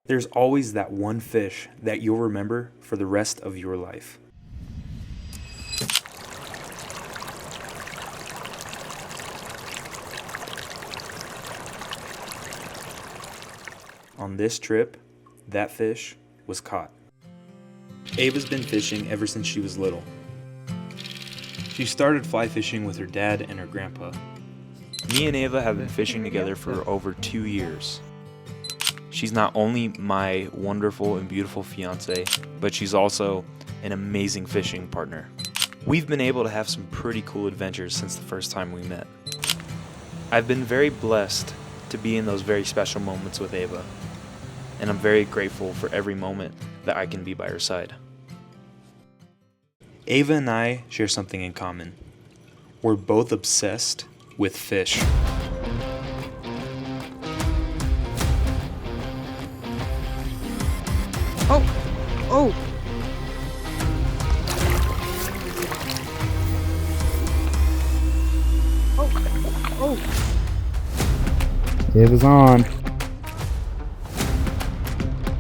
There's always that one fish that you'll remember for the rest of your life. On this trip, that fish was caught. Ava's been fishing ever since she was little. She started fly fishing with her dad and her grandpa. Me and Ava have been fishing together for over 2 years. She's not only my wonderful and beautiful fiance, but she's also an amazing fishing partner. We've been able to have some pretty cool adventures since the first time we met. I've been very blessed to be in those very special moments with Ava, and I'm very grateful for every moment that I can be by her side. Ava and I share something in common. We're both obsessed with fish. Oh! Oh! Oh! Oh! It was on.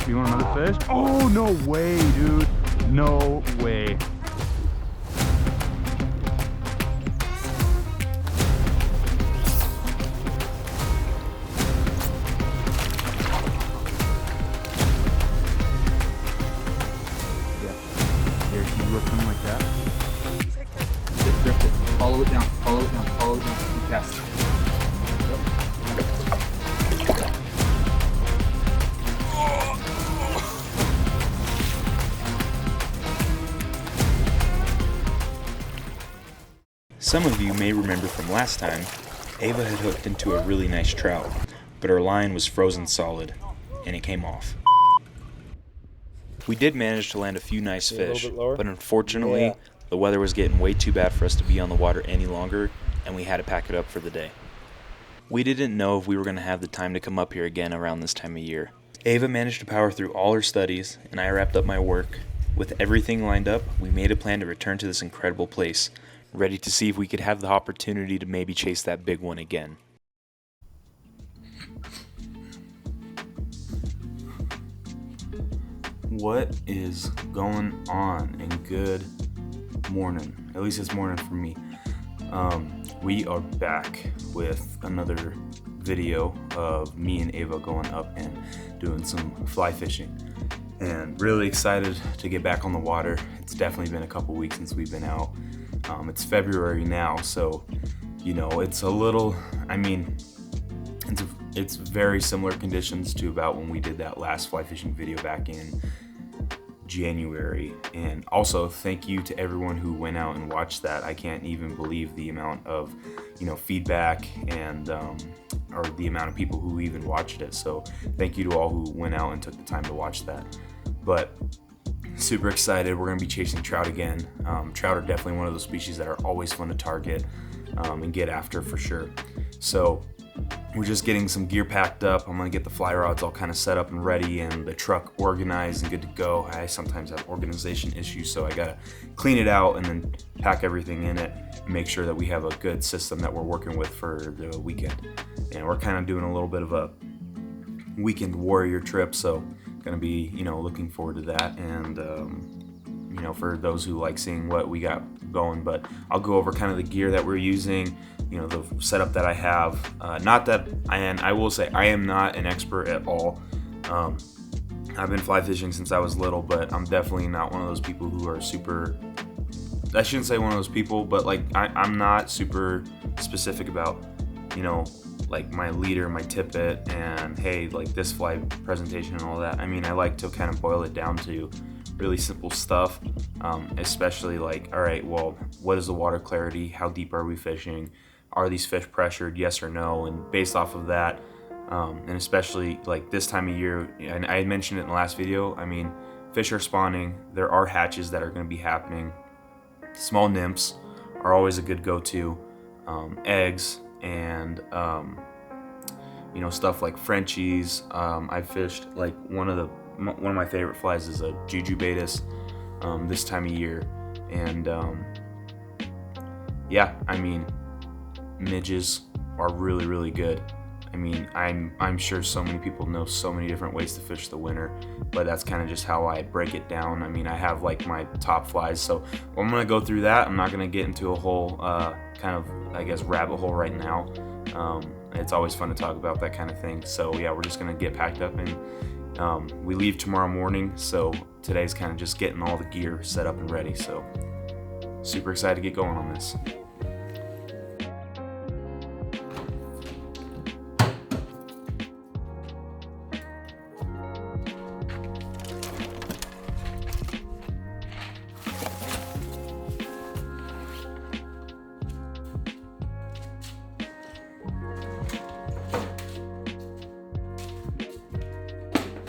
You want another fish? Oh, no way, dude. No way. Here, can you whip him like that? Drift it. Follow it down. Follow it down. Follow it down. Keep casting. Some of you may remember from last time, Ava had hooked into a really nice trout, but her line was frozen solid, and it came off. We did manage to land a few nice fish, but unfortunately, the weather was getting way too bad for us to be on the water any longer, and we had to pack it up for the day. We didn't know if we were going to have the time to come up here again around this time of year. Ava managed to power through all her studies, and I wrapped up my work. With everything lined up, we made a plan to return to this incredible place, ready to see if we could have the opportunity to maybe chase that big one again. What is going on? And good morning. At least it's morning for me. We are back with another video of me and Ava going up and doing some fly fishing. And really excited to get back on the water. It's definitely been a couple weeks since we've been out. It's February now, so you know it's a little. I mean, it's very similar conditions to about when we did that last fly fishing video back in January. And also, thank you to everyone who went out and watched that. I can't even believe the amount of feedback and or the amount of people who even watched it. So thank you to all who went out and took the time to watch that. But super excited. We're going to be chasing trout again. Trout are definitely one of those species that are always fun to target and get after for sure. So we're just getting some gear packed up. I'm going to get the fly rods all kind of set up and ready and the truck organized and good to go. I sometimes have organization issues, so I got to clean it out and then pack everything in it and make sure that we have a good system that we're working with for the weekend. And we're kind of doing a little bit of a weekend warrior trip, so going to be looking forward to that. And for those who like seeing what we got going, but I'll go over kind of the gear that we're using, the setup that I have. Not that I will say I am not an expert at all. I've been fly fishing since I was little, but I'm definitely not one of those people who are super, I shouldn't say one of those people, but like I'm not super specific about like my leader, my tippet, and hey, like this fly presentation and all that. I mean, I like to kind of boil it down to really simple stuff, especially like, all right, well, what is the water clarity? How deep are we fishing? Are these fish pressured? Yes or no? And based off of that, and especially like this time of year, and I had mentioned it in the last video, I mean, fish are spawning. There are hatches that are going to be happening. Small nymphs are always a good go-to. Eggs and stuff like Frenchies. I fished like one of my favorite flies is a Jujubatus this time of year, and I mean, midges are really good. I mean, I'm sure so many people know so many different ways to fish the winter, but that's kind of just how I break it down. I mean, I have like my top flies, so I'm gonna go through that. I'm not gonna get into a whole kind of, I guess, rabbit hole right now. It's always fun to talk about that kind of thing. So yeah, we're just gonna get packed up and we leave tomorrow morning. So today's kind of just getting all the gear set up and ready. So super excited to get going on this.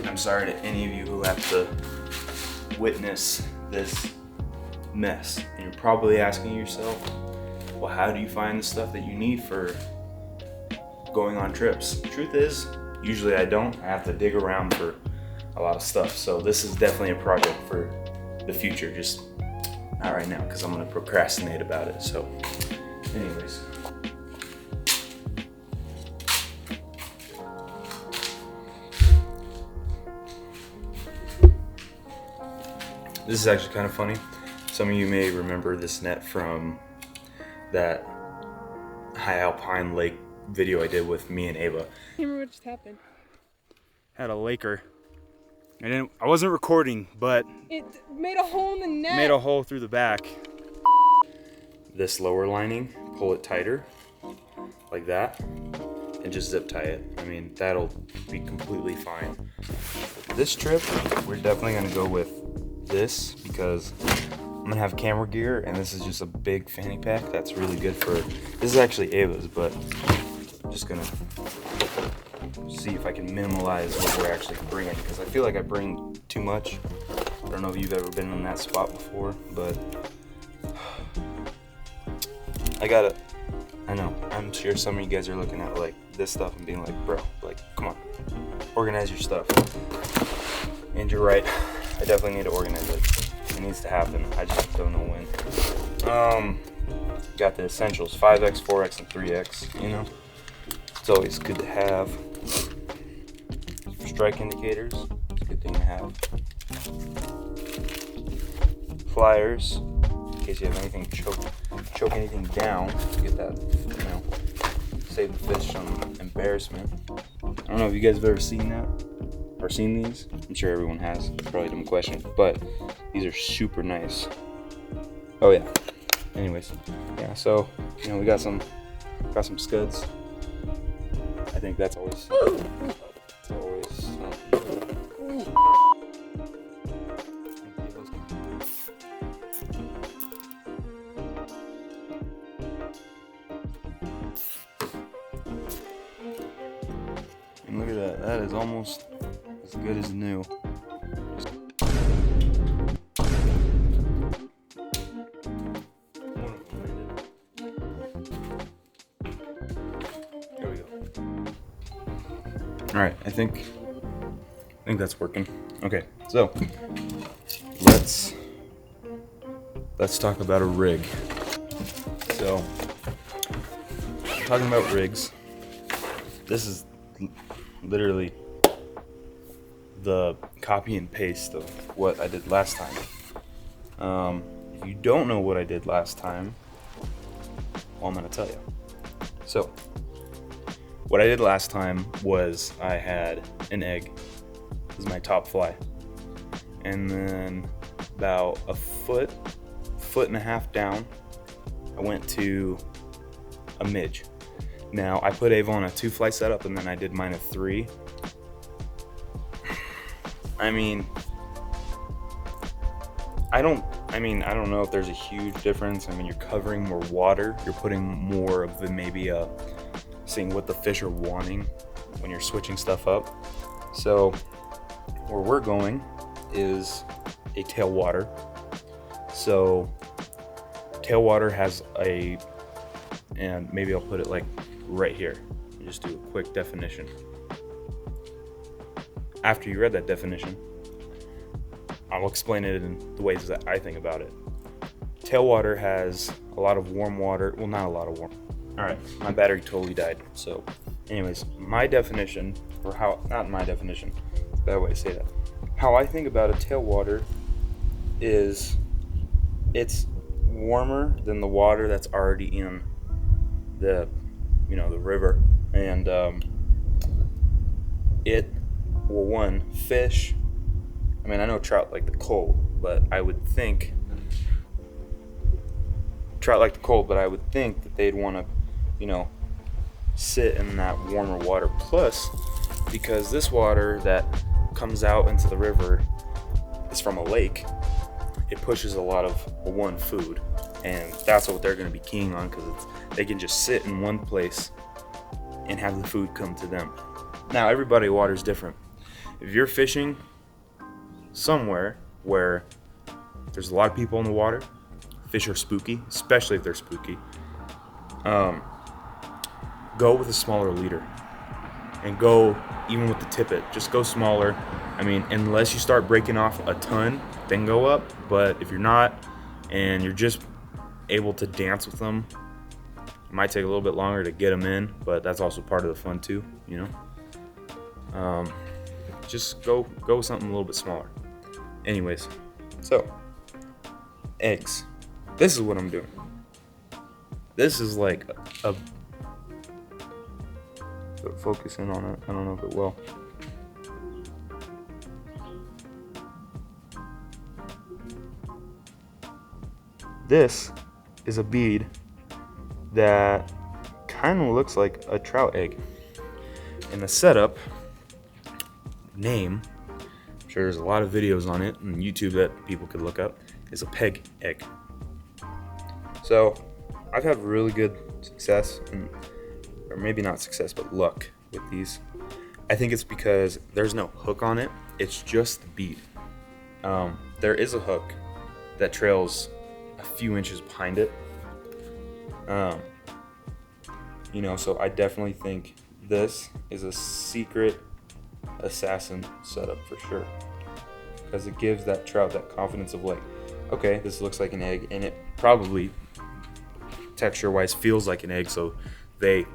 I'm sorry to any of you who have to witness this mess. And you're probably asking yourself, well, how do you find the stuff that you need for going on trips? Truth is, usually I don't. I have to dig around for a lot of stuff. So this is definitely a project for the future, just not right now because I'm gonna procrastinate about it. So anyways. This is actually kind of funny. Some of you may remember this net from that high alpine lake video I did with me and Ava. I remember what just happened. Had a laker. I wasn't recording, but It made a hole in the net. made a hole through the back. This lower lining, pull it tighter, like that, and just zip tie it. I mean, that'll be completely fine. This trip, we're definitely gonna go with this because I'm gonna have camera gear, and this is just a big fanny pack that's really good for, this is actually Ava's, but I'm just gonna see if I can minimize what we're actually bringing, because I feel like I bring too much. I don't know if you've ever been in that spot before, but I know, I'm sure some of you guys are looking at like this stuff and being like, bro, like, come on, organize your stuff. And you're right, I definitely need to organize it. It needs to happen, I just don't know when. Got the essentials, 5X, 4X, and 3X, you know? It's always good to have. Strike indicators, it's a good thing to have. Flyers, in case you have anything choke anything down, get that, you know, save the fish some embarrassment. I don't know if you guys have ever seen that or seen these. I'm sure everyone has. It's probably a dumb question, but these are super nice. Oh yeah. Anyways, yeah. So you know we got some scuds. I think that's always something. And look at that, that is almost as good as new. There we go. All right, I think that's working. Okay, so let's talk about a rig. So, talking about rigs, this is literally the copy and paste of what I did last time. If you don't know what I did last time, well, I'm gonna tell you. So, what I did last time was I had an egg. This is my top fly. And then about a foot and a half down, I went to a midge. Now, I put Ava on a 2-fly setup, and then I did mine a 3. I mean, I don't know if there's a huge difference. I mean, you're covering more water. You're putting more of the maybe seeing what the fish are wanting when you're switching stuff up. So, where we're going is a tailwater. So, tailwater has and maybe I'll put it like right here and just do a quick definition. After you read that definition, I'll explain it in the ways that I think about it. Tailwater has a lot of warm water. Well, not a lot of warm. All right, my battery totally died. So Anyways, my definition, or how, not my definition, bad way to say that. How I think about a tailwater is it's warmer than the water that's already in the, the river. And it will, one, fish. I mean, I know trout like the cold, but I would think that they'd want to, sit in that warmer water. Plus, because this water that comes out into the river is from a lake, it pushes a lot of, one, food, and that's what they're going to be keying on, because they can just sit in one place and have the food come to them. Now, everybody's water is different. If you're fishing somewhere where there's a lot of people in the water, fish are spooky, especially if they're spooky, go with a smaller leader, and go even with the tippet. Just go smaller. I mean, unless you start breaking off a ton, then go up. But if you're not, and you're just able to dance with them, it might take a little bit longer to get them in, but that's also part of the fun too, Just go with something a little bit smaller. Anyways, so eggs. This is what I'm doing. This is like a focus in on it. I don't know if it will. This is a bead that kind of looks like a trout egg. And the setup name, I'm sure there's a lot of videos on it on YouTube that people could look up, is a peg egg. So I've had really good success, or maybe not success, but luck with these. I think it's because there's no hook on it. It's just the bead. There is a hook that trails a few inches behind it. So I definitely think this is a secret assassin setup for sure, because it gives that trout that confidence of like, okay, this looks like an egg, and it probably texture wise feels like an egg, so they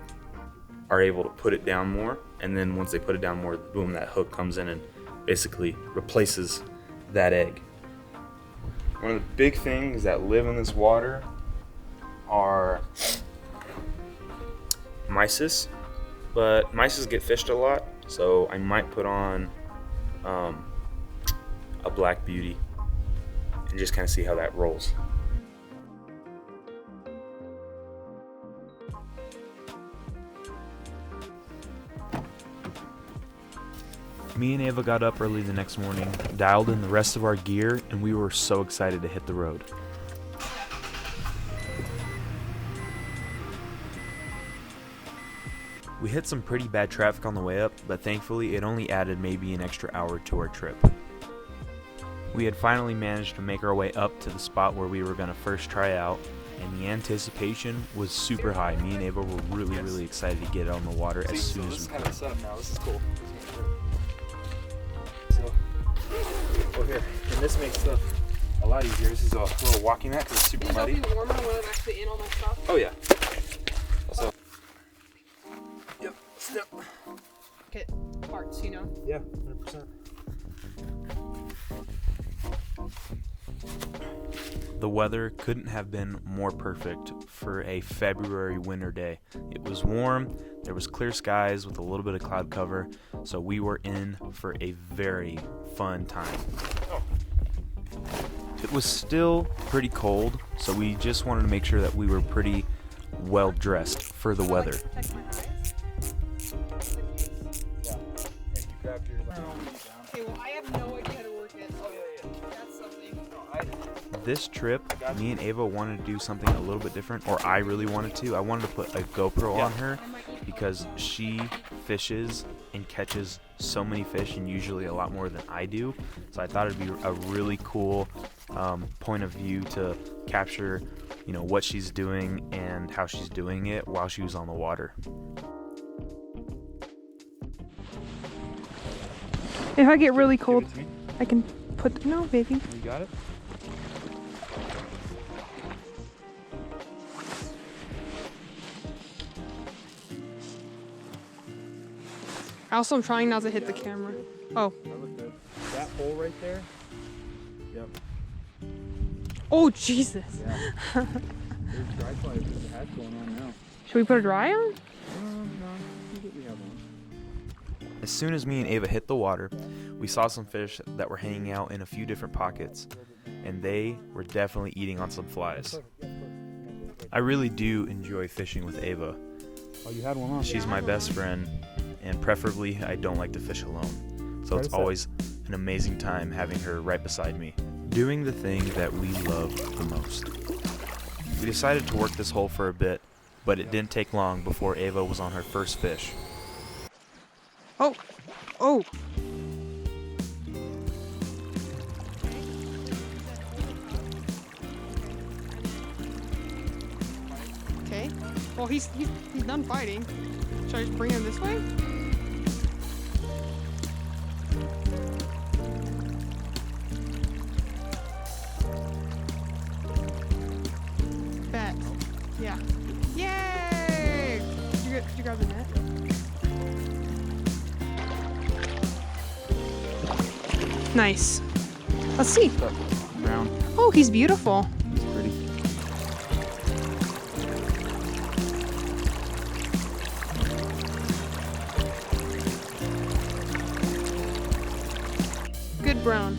are able to put it down more, and then once they put it down more, boom, that hook comes in and basically replaces that egg. One of the big things that live in this water are mysis, but mysis get fished a lot, so I might put on a black beauty and just kind of see how that rolls. Me and Ava got up early the next morning, dialed in the rest of our gear, and we were so excited to hit the road. We hit some pretty bad traffic on the way up, but thankfully it only added maybe an extra hour to our trip. We had finally managed to make our way up to the spot where we were going to first try out, and the anticipation was super high. Me and Ava were really excited to get on the water as soon as we could. This is kind of the setup now. This is cool. Here, and this makes stuff a lot easier. This is a little walking mat because it's super muddy. It'll be warmer when I'm actually in all my stuff. Oh yeah. So, yep, step. Get parts, Yeah, 100%. The weather couldn't have been more perfect for a February winter day. It was warm, there was clear skies with a little bit of cloud cover, so we were in for a very fun time. It was still pretty cold, so we just wanted to make sure that we were pretty well dressed for the weather. Okay, well, I have no idea how to work it. Oh, yeah. That's something. This trip, me and Ava wanted to do something a little bit different, or I really wanted to. I wanted to put a GoPro on her because she fishes and catches so many fish, and usually a lot more than I do. So I thought it'd be a really cool point of view to capture, what she's doing and how she's doing it while she was on the water. If I get really cold, I can put. No, baby. You got it? I also am trying not to hit the camera. Oh. That looked good. That hole right there. Yep. Oh, Jesus. Yeah. There's dry flies. There's a hatch going on now. Should we put a dry on? No. We have one. As soon as me and Ava hit the water, we saw some fish that were hanging out in a few different pockets, and they were definitely eating on some flies. I really do enjoy fishing with Ava. Oh, you had one on. She's my best friend, and preferably I don't like to fish alone. So it's always an amazing time having her right beside me, doing the thing that we love the most. We decided to work this hole for a bit, but it didn't take long before Ava was on her first fish. Oh. Oh. Okay. Well, he's done fighting. Should I just bring him this way? Bet. Yeah. Yay! Did you grab the net? Nice. Let's see. Brown. Oh, he's beautiful. He's pretty. Good brown.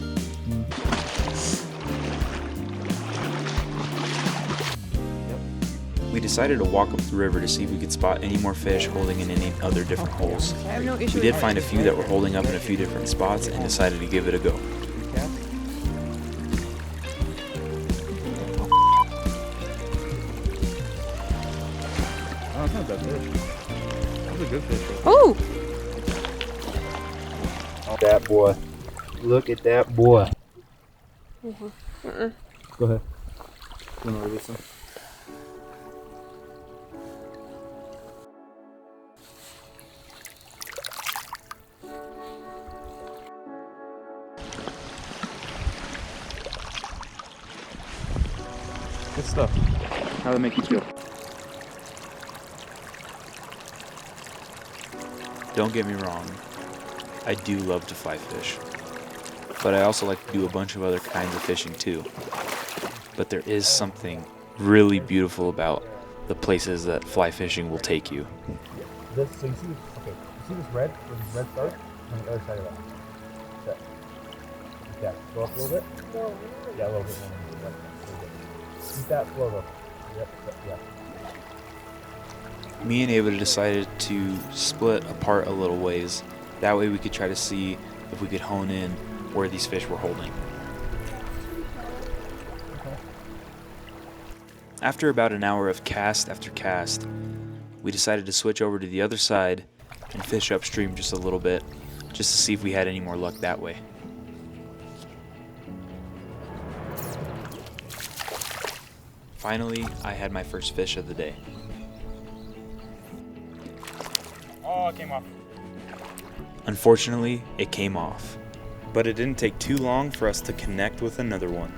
We decided to walk up the river to see if we could spot any more fish holding in any other different holes. I have no issue We did with find a few that were holding up in a few different spots and decided to give it a go. Oh, it's not a bad fish. That was a good fish. Oh! That boy. Look at that boy. Go ahead. You want to release him? Good stuff. How did it make you feel? Don't get me wrong, I do love to fly fish, but I also like to do a bunch of other kinds of fishing too. But there is something really beautiful about the places that fly fishing will take you. So you see this, okay, you see this red, where this red starts? On the other side of that. Set. Yeah, go up a little bit. Yeah, a little bit more. Keep that flow though. Yep, yeah. Me and Ava decided to split apart a little ways. That way we could try to see if we could hone in where these fish were holding. After about an hour of cast after cast, we decided to switch over to the other side and fish upstream just a little bit, just to see if we had any more luck that way. Finally, I had my first fish of the day. Oh, it came off. Unfortunately, it came off, but it didn't take too long for us to connect with another one.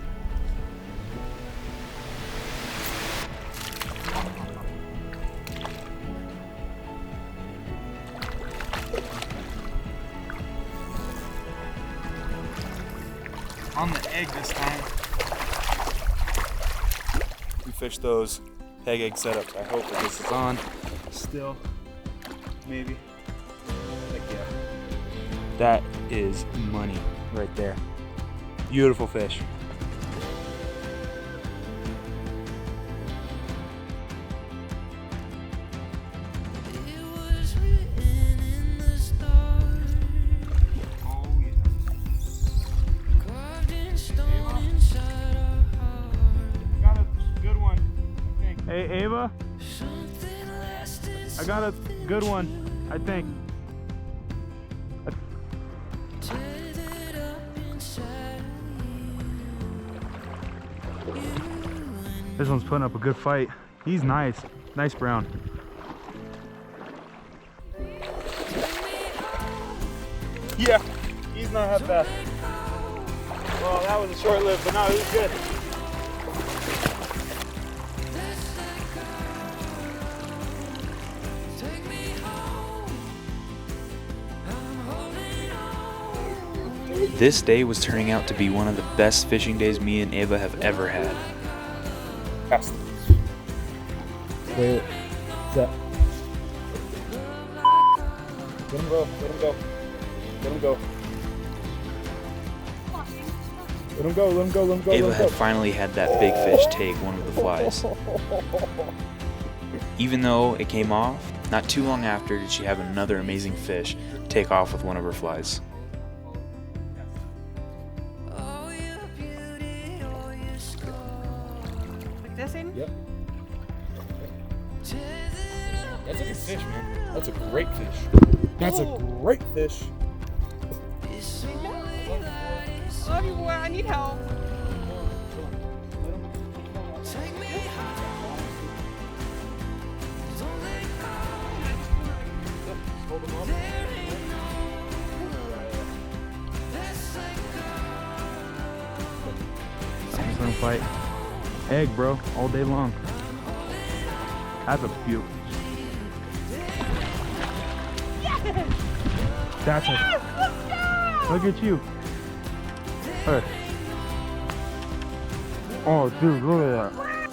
On the egg this time. We fished those peg egg setups. I hope that this is on still. Maybe. Heck yeah. That is money right there. Beautiful fish. Hey, Ava? I got a good one, I think. This one's putting up a good fight. He's nice. Nice brown. Yeah, he's not half bad. Well, that was a short lived, but no, he was good. This day was turning out to be one of the best fishing days me and Ava have ever had. Cast. Wait. Set. Let him go. Let him go. Let him go. Let him go. Let him go. Let him go. Ava had finally had that big fish take one of the flies. Even though it came off, not too long after did she have another amazing fish take off with one of her flies. Like this, Aiden? Yep. That's a good fish, man. That's a great fish. That's a great fish. Love you, boy. I need help. Swim fight. Egg, bro, all day long. That's a beautiful. That's a. Look at you. Hey. Oh, dude, look at that.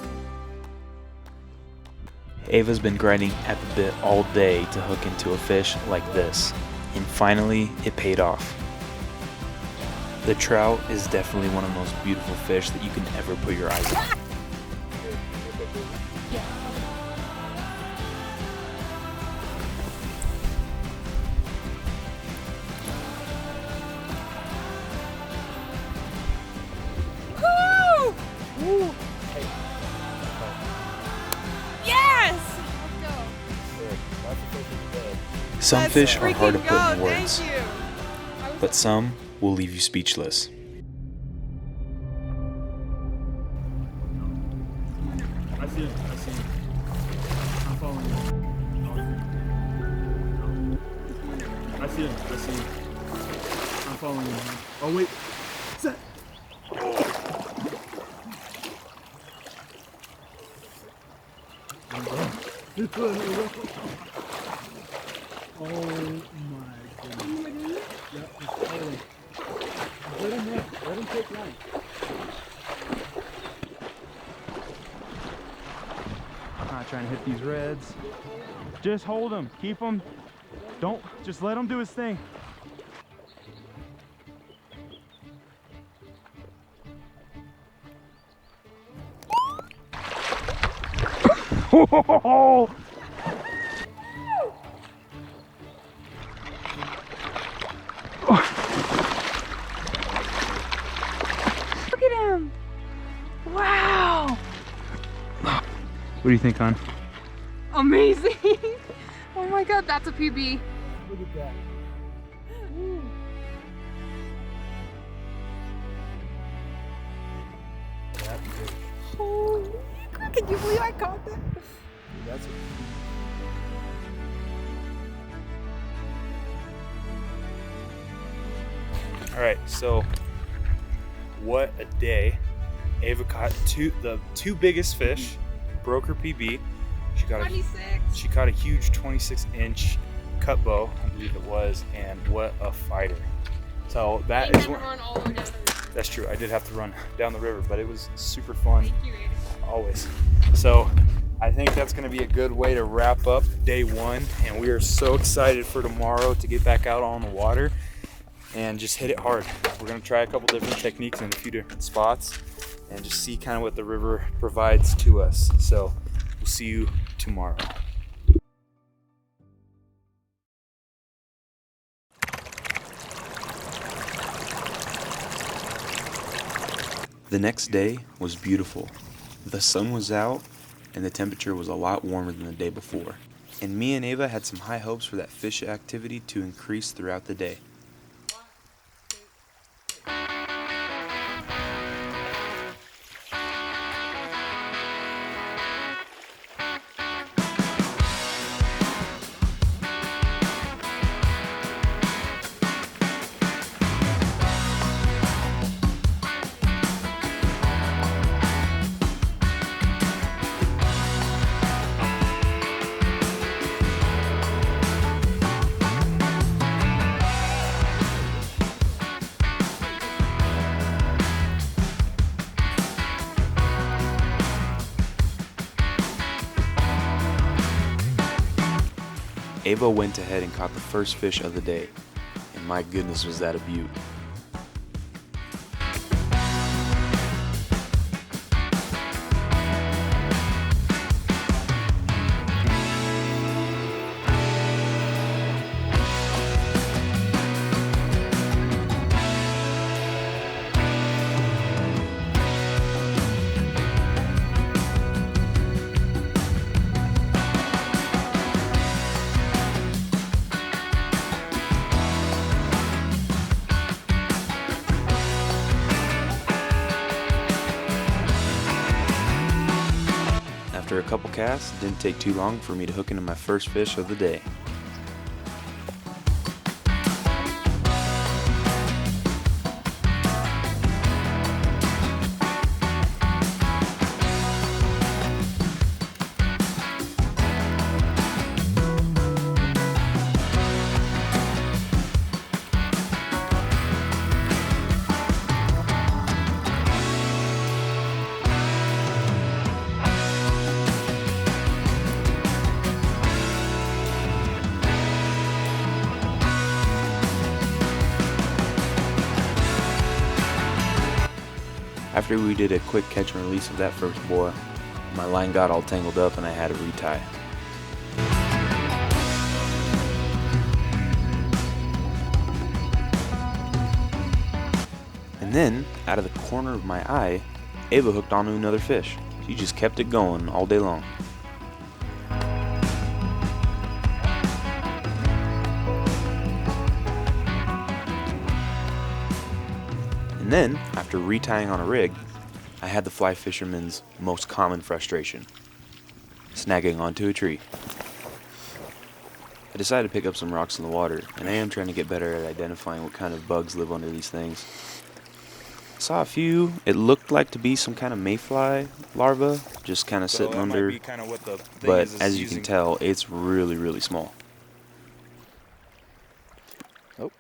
Ava's been grinding at the bit all day to hook into a fish like this, and finally it paid off. The trout is definitely one of the most beautiful fish that you can ever put your eyes on. Woo! Woo! Yes! Some Let's fish are hard to freaking put in go. words, Thank you. but some will leave you speechless. I see him. I see him. I'm following him. I see him. I see him. I'm following him. Oh, wait. Set. Oh my goodness. Yep, it's totally. Let him run. Let him take line. Not trying to hit these reds. Just hold him. Keep him. Don't. Just let him do his thing. Oh! Look at him. Wow. What do you think, hon? Amazing. Oh my god, that's a PB. Look at that. That's good. Holy crap, can you believe I caught that? That's All right, so what a day. Ava caught the two biggest fish, broke her PB. She caught a huge 26-inch cut bow, I believe it was, and what a fighter. So that is one. Run all the way down the river. That's true. I did have to run down the river, but it was super fun. Thank you, Aiden. Always. So I think that's going to be a good way to wrap up day one, and we are so excited for tomorrow to get back out on the water and just hit it hard. We're going to try a couple different techniques in a few different spots and just see kind of what the river provides to us. So we'll see you tomorrow. The next day was beautiful. The sun was out and the temperature was a lot warmer than the day before. And me and Ava had some high hopes for that fish activity to increase throughout the day. Ava went ahead and caught the first fish of the day, and my goodness was that a beaut. After a couple casts, it didn't take too long for me to hook into my first fish of the day. After we did a quick catch and release of that first boa, my line got all tangled up and I had to retie. And then, out of the corner of my eye, Ava hooked onto another fish. She just kept it going all day long. And then, after retying on a rig, I had the fly fisherman's most common frustration: snagging onto a tree. I decided to pick up some rocks in the water, and I am trying to get better at identifying what kind of bugs live under these things. I saw a few. It looked like to be some kind of mayfly larva, just kind of sitting under, but as you can tell, it's really, really small. Oh.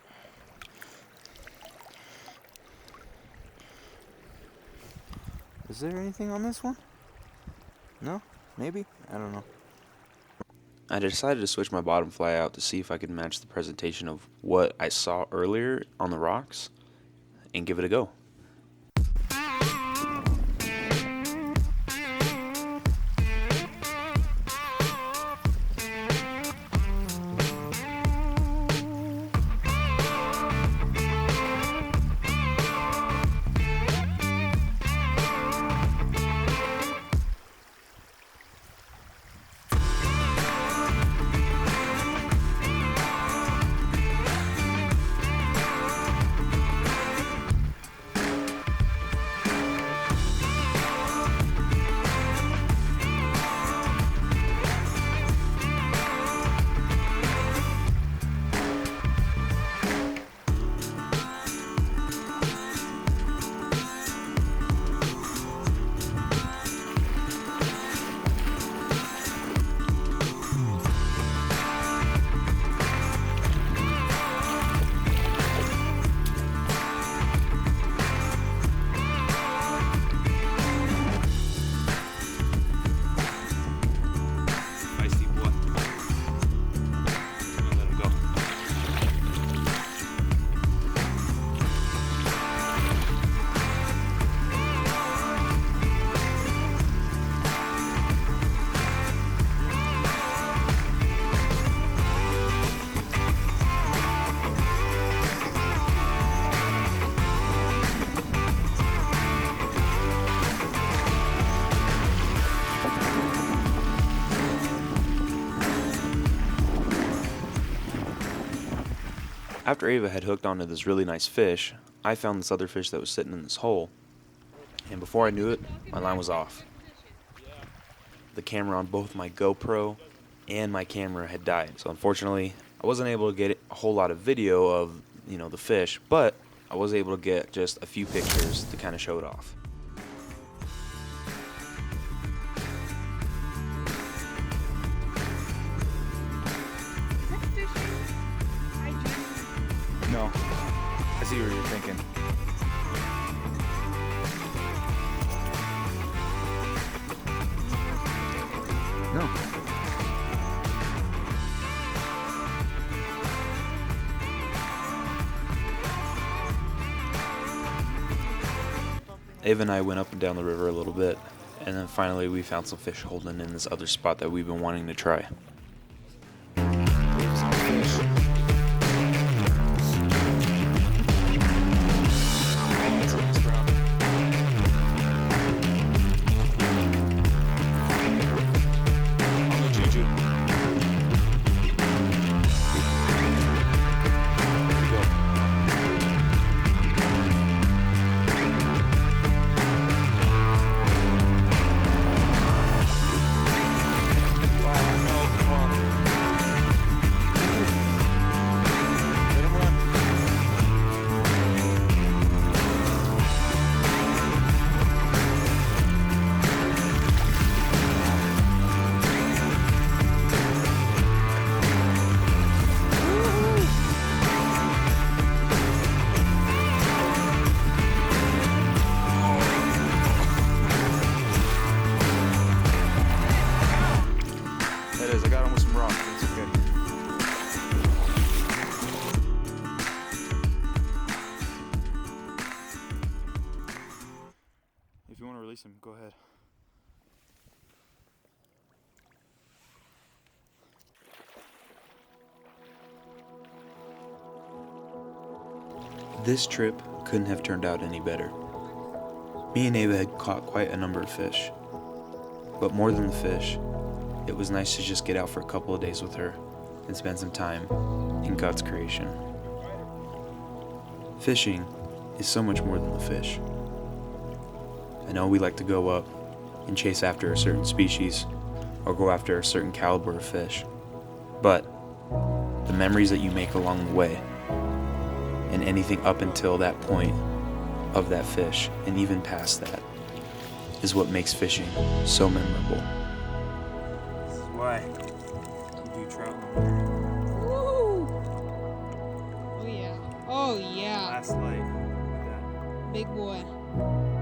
Is there anything on this one? No? Maybe? I don't know. I decided to switch my bottom fly out to see if I could match the presentation of what I saw earlier on the rocks and give it a go. After Ava had hooked onto this really nice fish, I found this other fish that was sitting in this hole, and before I knew it, my line was off. The camera on both my GoPro and my camera had died, so unfortunately I wasn't able to get a whole lot of video of, the fish, but I was able to get just a few pictures to kind of show it off. No. I see what you're thinking. No. Ava and I went up and down the river a little bit, and then finally we found some fish holding in this other spot that we've been wanting to try. I got him with some rocks. It's okay. If you want to release him, go ahead. This trip couldn't have turned out any better. Me and Ava had caught quite a number of fish. But more than the fish, it was nice to just get out for a couple of days with her and spend some time in God's creation. Fishing is so much more than the fish. I know we like to go up and chase after a certain species or go after a certain caliber of fish, but the memories that you make along the way and anything up until that point of that fish and even past that is what makes fishing so memorable. Why? You do trout Woo! Oh yeah. Oh yeah. last light. Big boy.